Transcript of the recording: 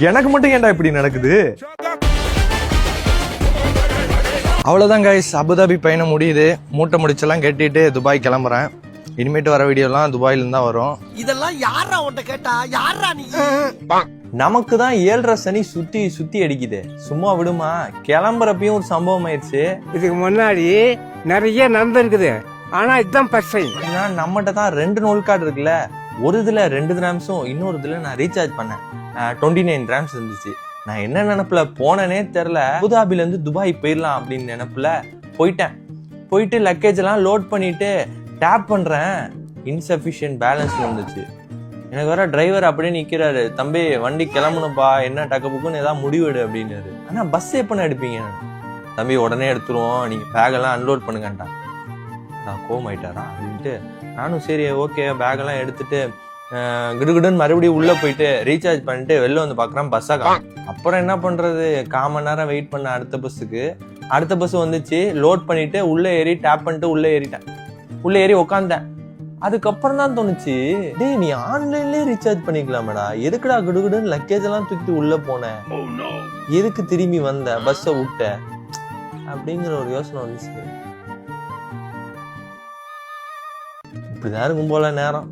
எனக்கு மட்டும் ஏன்டா இப்படி நடக்குது? அவ்வளோதான் கைஸ், அபுதாபி பயணம் முடியுது. மூட்டை முடிச்செல்லாம் கட்டிட்டு துபாய் கிளம்புறேன். இனிமேட்டு வர வீடியோலாம் துபாயில தான் வரும். இதெல்லாம் யாரா உன்கிட்ட கேட்டா? யாரா நீ? நமக்கு தான் 7.5 சனி சுத்தி சுத்தி அடிக்குது. சும்மா விடுமா? கிளம்புறப்பயும் ஒரு சம்பவம் ஆயிடுச்சு. இதுக்கு முன்னாடி நிறைய நடந்திருக்குது. ஆனா இதுதான் ஃபர்ஸ்ட் டைம். நம்மகிட்ட தான் 2 நோல் கார்டு இருக்குல்ல. ஒரு இதுல 2 கிராம்ஸும் இன்னொரு இதுல நான் ரீசார்ஜ் பண்ணேன். 29 கிராம்ஸ் இருந்துச்சு. நான் என்ன நினைப்புல போனேனே தெரியல. அபுதாபில இருந்து துபாய் போயிடலாம் அப்படின்னு நினைப்புல போயிட்டு லக்கேஜ் எல்லாம் லோட் பண்ணிட்டு டேப் பண்றேன். இன்சஃபிஷியன்ட் பேலன்ஸ் வந்துச்சு. எனக்கு வர டிரைவர் அப்படியே நிக்கிறாரு. தம்பி வண்டி கிளம்பணும்பா, என்ன டக்கு புக்குன்னு ஏதாவது முடிவெடு அப்படின்னாரு. ஆனா பஸ் எப்பன்னு எடுப்பீங்க? தம்பி உடனே எடுத்துருவோம், நீங்க பேக் எல்லாம் அன்லோட் பண்ணுங்கன்ட்டா. நான் கோவம் ஆயிட்டாரா அப்படின்ட்டு நானும் சரி ஓகே பேக் எல்லாம் எடுத்துட்டு கிடுகிடுன்னு மறுபடியும் உள்ள போயிட்டு ரீசார்ஜ் பண்ணிட்டு வெளில வந்து பாக்குறேன் பஸ்ஸா. அப்புறம் என்ன பண்றது, 1/4 மணி நேரம் வெயிட் பண்ண அடுத்த பஸ்ஸுக்கு. அடுத்த பஸ் வந்துச்சு. லோட் பண்ணிட்டு உள்ள ஏறி டேப் பண்ணிட்டு உள்ள ஏறி உக்காந்தேன். அதுக்கப்புறம் தான் தோணுச்சு, டேய் நீ ஆன்லைன்லயே ரீசார்ஜ் பண்ணிக்கலாமடா, எதுக்குடா கிடுகிடுன்னு லக்கேஜ் எல்லாம் தூக்கிட்டு உள்ள போன, எதுக்கு திரும்பி வந்த பஸ்ஸை விட்ட அப்படிங்கிற ஒரு யோசனை வந்துச்சு. இப்படிதான் இருக்கும் போல நேரம்.